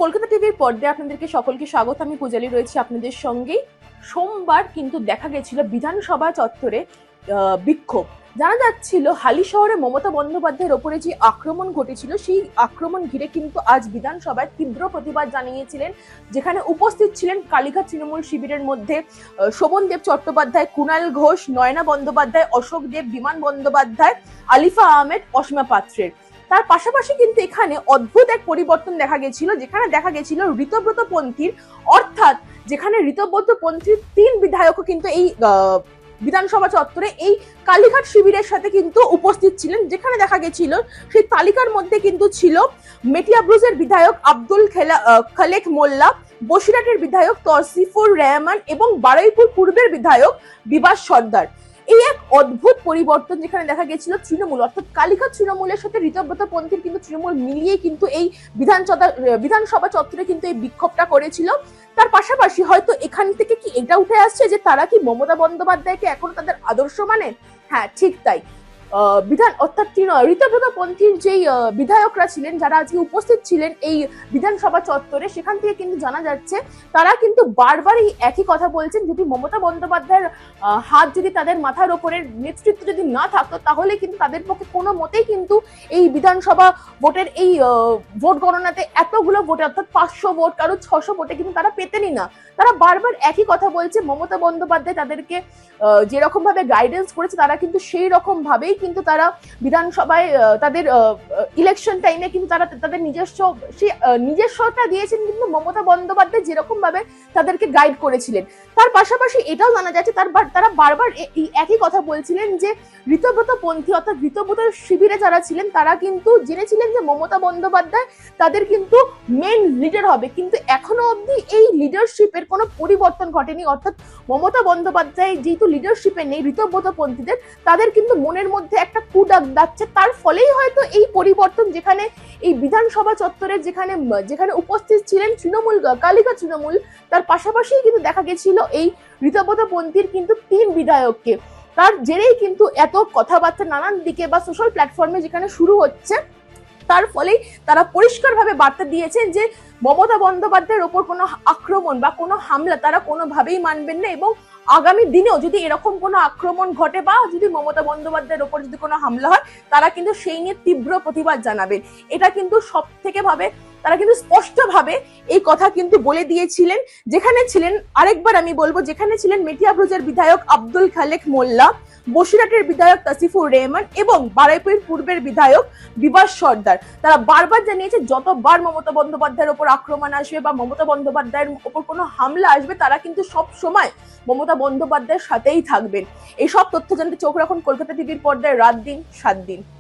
কলকাতা টিভির পর্দায় আপনাদেরকে সকলকে স্বাগত। আমি পূজালি রয়েছি আপনাদের সঙ্গেই। সোমবার কিন্তু দেখা গেছিল বিধানসভা চত্বরে বিক্ষোভ। জানা যাচ্ছিল হালি শহরে মমতা বন্দ্যোপাধ্যায়ের ওপরে যে আক্রমণ ঘটেছিল, সেই আক্রমণ ঘিরে কিন্তু আজ বিধানসভায় তীব্র প্রতিবাদ জানিয়েছিলেন, যেখানে উপস্থিত ছিলেন কালীঘাট তৃণমূল শিবিরের মধ্যে শোভনদেব চট্টোপাধ্যায়, কুণাল ঘোষ, নয়না বন্দ্যোপাধ্যায়, অশোক দেব, বিমান বন্দ্যোপাধ্যায়, আলিফা আহমেদ, অসীমা পাত্রের। তার পাশাপাশি কিন্তু এখানে অদ্ভুত এক পরিবর্তন দেখা গেছিল, যেখানে দেখা গেছিল ঋতব্রত পন্থীর, অর্থাৎ যেখানে ঋতব্রত পন্থীর 3 বিধায়কও কিন্তু এই বিধানসভা চত্বরে এই কালীঘাট শিবিরের সাথে কিন্তু উপস্থিত ছিলেন। যেখানে দেখা গেছিল সেই তালিকার মধ্যে কিন্তু ছিল মেটিয়াব্রুজের বিধায়ক আব্দুল খালেক মোল্লা, বসিরহাটের বিধায়ক তৌসিফুর রহমান এবং বারুইপুর পূর্বের বিধায়ক বিবাস সর্দার। এই এক অদ্ভুত পরিবর্তন, যেখানে দেখা গেছিল তৃণমূল অর্থাৎ কালীঘাট তৃণমূলের সাথে ঋতব্রত পন্থীর কিন্তু তৃণমূল মিলিয়ে কিন্তু এই বিধানসভা চত্বরে কিন্তু এই বিক্ষোভটা করেছিল। তার পাশাপাশি হয়তো এখান থেকে কি এটা উঠে আসছে যে তারা কি মমতা বন্দ্যোপাধ্যায়কে এখনো তাদের আদর্শ মানে? হ্যাঁ, ঠিক তাই। অর্থাৎ ঋতব্রত পন্থীর যেই বিধায়করা ছিলেন, যারা আজকে উপস্থিত ছিলেন এই বিধানসভা চত্বরে, সেখান থেকে কিন্তু জানা যাচ্ছে তারা কিন্তু বারবারই একই কথা বলছেন, যদি মমতা বন্দ্যোপাধ্যায়ের হাত যদি তাদের মাথার ওপরের নেতৃত্ব যদি না থাকতো, তাহলে কিন্তু তাদের পক্ষে কোনো মতেই কিন্তু এই বিধানসভা ভোটের এই ভোট গণনাতে এতগুলো ভোটে অর্থাৎ 500 ভোট কারো 600 ভোটে কিন্তু তারা পেতেনই না। তারা বারবার একই কথা বলছে, মমতা বন্দ্যোপাধ্যায় তাদেরকে যেরকম ভাবে গাইডেন্স করেছে, তারা কিন্তু সেই রকম ভাবেই কিন্তু তারা বিধানসভায় তাদের ইলেকশন টাইমে কিন্তু তারা তাদের নিজস্বতা দিয়েছেন, কিন্তু মমতা বন্দ্যোপাধ্যায় যেরকম ভাবে তাদেরকে গাইড করেছিলেন। তার পাশাপাশি এটাও জানা যাচ্ছে তারা বারবার এই একই কথা বলছিলেন যে ঋতব্রত পন্থী অর্থাৎ ঋতব্রত শিবিরে যারা ছিলেন, তারা কিন্তু জেনেছিলেন যে মমতা বন্দ্যোপাধ্যায় তাদের কিন্তু মেন লিডার হবে, কিন্তু এখনো অবধি এই লিডারশিপের কোনো পরিবর্তন ঘটেনি। অর্থাৎ মমতা বন্দ্যোপাধ্যায় যেহেতু লিডারশিপে নেই, ঋতব্রত পন্থীদের তাদের কিন্তু মনের মধ্যে একটা কুডাক যাচ্ছে। তার ফলেই হয়তো এই পরিবর্তন, যেখানে এই বিধানসভা চত্বরে যেখানে উপস্থিত ছিলেন তৃণমূল, কালীঘাট তৃণমূল, তার পাশাপাশি কিন্তু দেখা গেছিল এই ঋতব্রত পন্থীর কিন্তু 3 বিধায়ককে। তার জেরেই কিন্তু এত কথাবার্তা নানান দিকে বা সোশ্যাল প্ল্যাটফর্মে যেখানে শুরু হচ্ছে, তার ফলেই তারা পরিষ্কারভাবে বার্তা দিয়েছেন যে মমতা বন্দ্যোপাধ্যায়ের ওপর কোনো আক্রমণ বা কোনো হামলা তারা কোনোভাবেই মানবেন না, এবং আগামী দিনেও যদি এরকম কোনো আক্রমণ ঘটে বা যদি মমতা বন্দ্যোপাধ্যায়ের ওপর যদি কোনো হামলা হয়, তারা কিন্তু সেই নিয়ে তীব্র প্রতিবাদ জানাবেন। এটা কিন্তু সব থেকে তারা কিন্তু স্পষ্টভাবে এই কথা কিন্তু বলে দিয়েছিলেন। যেখানে ছিলেন, আরেকবার আমি বলবো, যেখানে ছিলেন মেটিয়াব্রুজের বিধায়ক আব্দুল খালেক মোল্লা, বসিরহাটের বিধায়ক তৌসিফুর রহমান এবং বারুইপুর পূর্বের বিধায়ক বিবাস সর্দার। তারা বারবার জানিয়েছে যতবার মমতা বন্দ্যোপাধ্যায়ের ওপর আক্রমণ আসবে বা মমতা বন্দ্যোপাধ্যায়ের ওপর কোনো হামলা আসবে, তারা কিন্তু সব সময় মমতা বন্দ্যোপাধ্যায়ের সাথেই থাকবেন। এই সব তথ্য জানতে চোখ রাখুন কলকাতা টিভির পর্দায় রাত দিন 7 দিন।